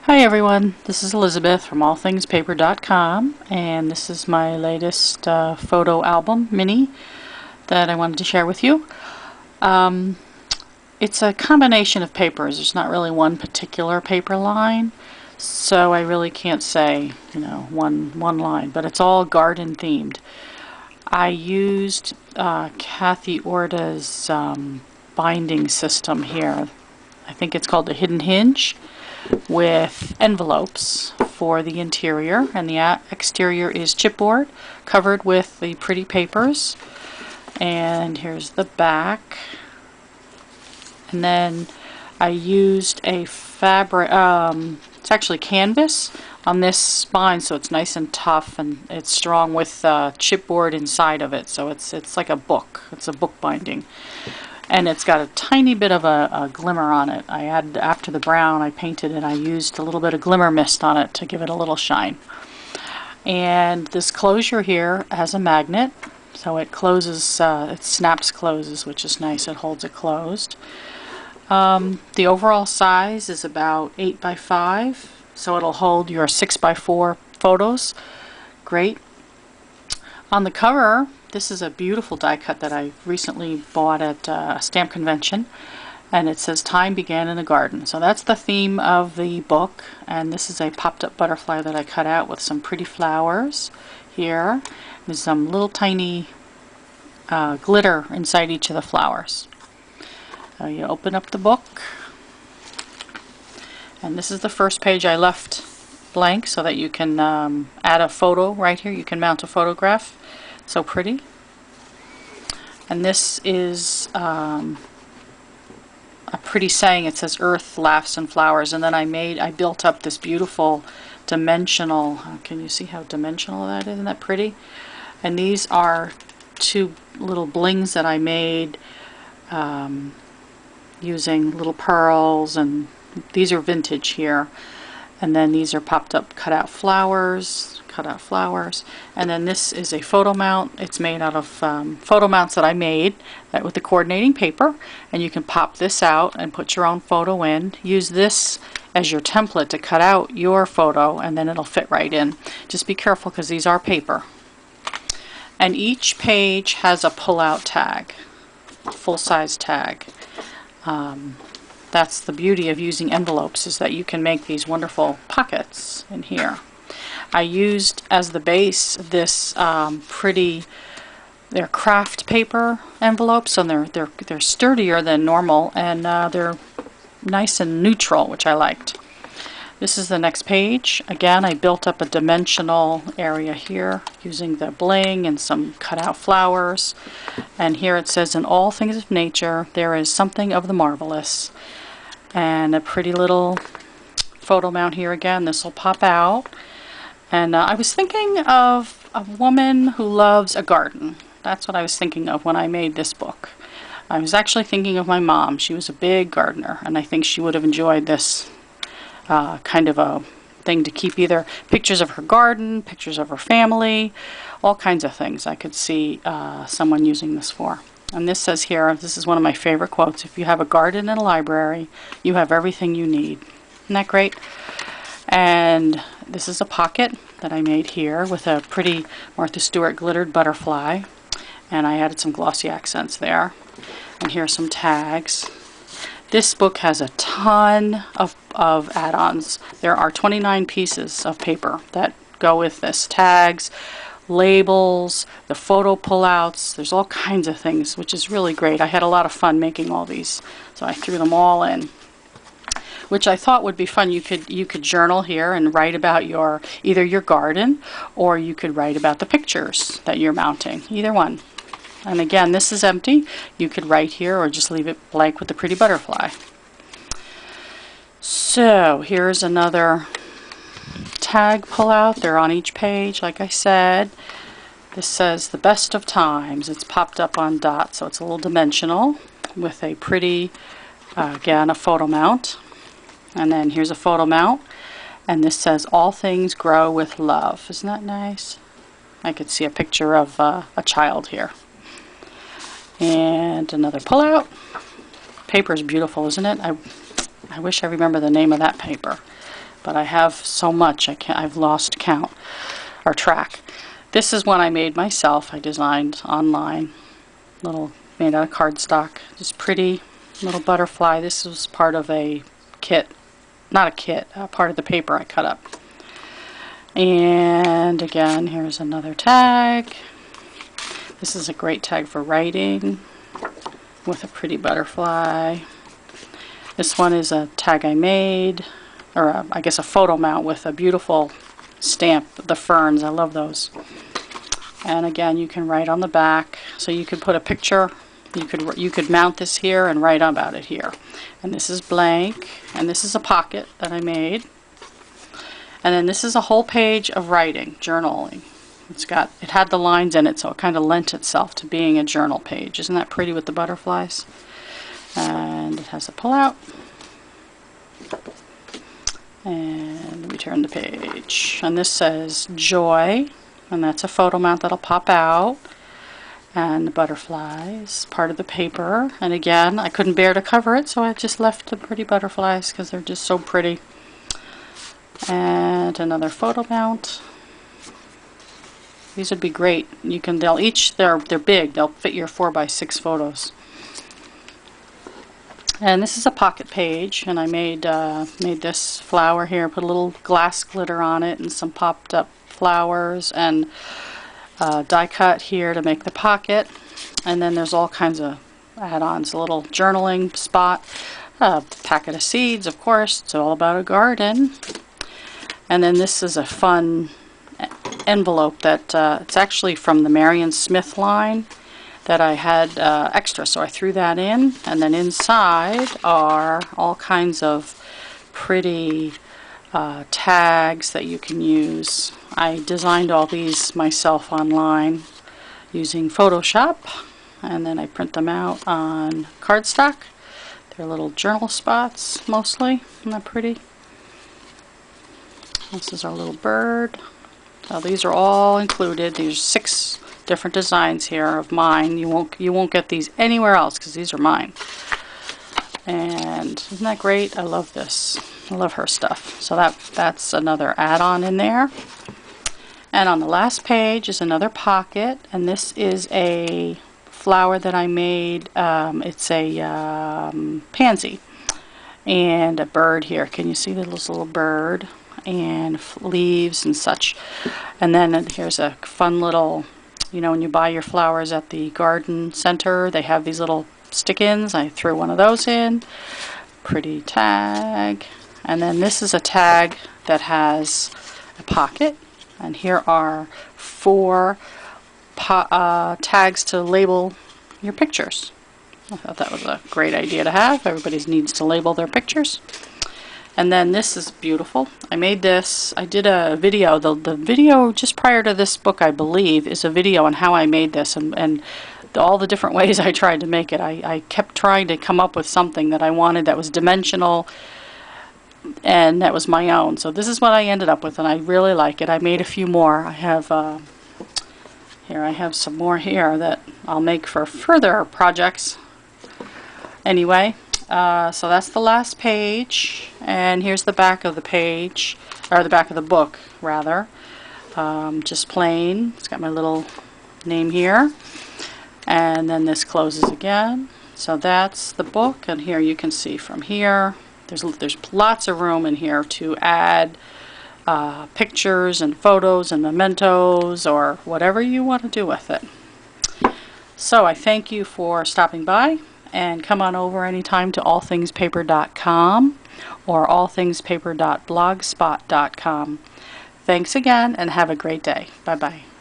Hi everyone, this is Elizabeth from allthingspaper.com, and this is my latest photo album mini that I wanted to share with you. It's a combination of papers. There's not really one particular paper line, so I really can't say, one line, but it's all garden themed. I used Kathy Orta's binding system here. I think it's called the Hidden Hinge, with envelopes for the interior, and the exterior is chipboard covered with the pretty papers. And here's the back. And then I used a fabric, it's actually canvas on this spine, so it's nice and tough and it's strong with chipboard inside of it, so it's like a book. It's a book binding. And it's got a tiny bit of a glimmer on it. I added, after the brown I painted it, I used a little bit of glimmer mist on it to give it a little shine. And this closure here has a magnet, so it closes, it snaps closes, which is nice. It holds it closed. The overall size is about 8 by 5, so it'll hold your 6 by 4 photos. Great. On the cover, this is a beautiful die cut that I recently bought at a stamp convention, and it says "Time Began in a Garden." So that's the theme of the book, and this is a popped up butterfly that I cut out with some pretty flowers here. There's some little tiny glitter inside each of the flowers. So you open up the book, and this is the first page I left blank so that you can add a photo right here. You can mount a photograph. So pretty. And this is a pretty saying. It says "Earth laughs and flowers," and then I built up this beautiful dimensional. Can you see how dimensional that is? Isn't that pretty? And these are two little blings that I made using little pearls, and these are vintage here. And then these are popped up cut out flowers, and then this is a photo mount. It's made out of photo mounts that I made with the coordinating paper, and you can pop this out and put your own photo in. Use this as your template to cut out your photo, and then it'll fit right in. Just be careful because these are paper. And each page has a pull-out tag, full-size tag. That's the beauty of using envelopes, is that you can make these wonderful pockets in here. I used as the base this they're craft paper envelopes, and they're sturdier than normal, and they're nice and neutral, which I liked. This is the next page. Again, I built up a dimensional area here using the bling and some cutout flowers. And here it says, "In all things of nature, there is something of the marvelous." And a pretty little photo mount here again. This will pop out. And I was thinking of a woman who loves a garden. That's what I was thinking of when I made this book. I was actually thinking of my mom. She was a big gardener, and I think she would have enjoyed this kind of a thing to keep either pictures of her garden, pictures of her family, all kinds of things I could see someone using this for. And this says here, this is one of my favorite quotes: "If you have a garden and a library, you have everything you need." Isn't that great? And this is a pocket that I made here with a pretty Martha Stewart glittered butterfly, and I added some glossy accents there. And here are some tags. This book has a ton of add-ons. There are 29 pieces of paper that go with this. Tags, labels, the photo pullouts. There's all kinds of things, which is really great. I had a lot of fun making all these, so I threw them all in, which I thought would be fun. You could journal here and write about either your garden, or you could write about the pictures that you're mounting. Either one. And again, this is empty. You could write here or just leave it blank with the pretty butterfly. So here's another tag pullout. They're on each page, like I said. This says "The Best of Times." It's popped up on dots, so it's a little dimensional with a pretty, again, a photo mount. And then here's a photo mount, and this says "All things grow with love." Isn't that nice? I could see a picture of a child here. And another pullout. Paper is beautiful, isn't it? I wish I remember the name of that paper. but I have so much I've lost count or track. This is one I made myself. I designed online, made out of cardstock. Just pretty little butterfly. This was part of a kit, not a kit, part of the paper I cut up. And again, here's another tag. This is a great tag for writing with a pretty butterfly. This one is a tag I made, or I guess a photo mount with a beautiful stamp, the ferns. I love those. And again, you can write on the back, so you could put a picture. You could mount this here and write about it here. And this is blank, and this is a pocket that I made. And then this is a whole page of writing, journaling. It had the lines in it, so it kind of lent itself to being a journal page. Isn't that pretty with the butterflies? And it has a pull-out. And let me turn the page. And this says Joy, and that's a photo mount that'll pop out. And the butterflies, part of the paper. And again, I couldn't bear to cover it, so I just left the pretty butterflies because they're just so pretty. And another photo mount. These would be great. They're big. They'll fit your 4x6 photos. And this is a pocket page, and I made this flower here. Put a little glass glitter on it and some popped up flowers and die cut here to make the pocket. And then there's all kinds of add-ons. A little journaling spot, a packet of seeds, of course. It's all about a garden. And then this is a fun envelope that it's actually from the Marion Smith line that I had extra, so I threw that in. And then inside are all kinds of pretty tags that you can use. I designed all these myself online using Photoshop, and then I print them out on cardstock. They're little journal spots mostly. Isn't that pretty? This is our little bird. So these are all included. There's 6 different designs here of mine. You won't get these anywhere else because these are mine. And isn't that great? I love this. I love her stuff. So that's another add-on in there. And on the last page is another pocket, and this is a flower that I made. It's a pansy and a bird here. Can you see this little bird? And leaves and such. And then here's a fun little, when you buy your flowers at the garden center, they have these little stick-ins. I threw one of those in. Pretty tag. And then this is a tag that has a pocket, and here are 4 tags to label your pictures. I thought that was a great idea to have. Everybody needs to label their pictures. And then this is beautiful. I made this. I did a video. The video just prior to this book, I believe, is a video on how I made this and all the different ways I tried to make it. I kept trying to come up with something that I wanted that was dimensional and that was my own. So this is what I ended up with, and I really like it. I made a few more. I have here. I have some more here that I'll make for further projects. Anyway. So that's the last page, and here's the back of the page, or the back of the book, rather. Just plain. It's got my little name here, and then this closes again. So that's the book, and here you can see from here, there's lots of room in here to add pictures and photos and mementos, or whatever you want to do with it. So I thank you for stopping by. And come on over anytime to allthingspaper.com or allthingspaper.blogspot.com. Thanks again, and have a great day. Bye-bye.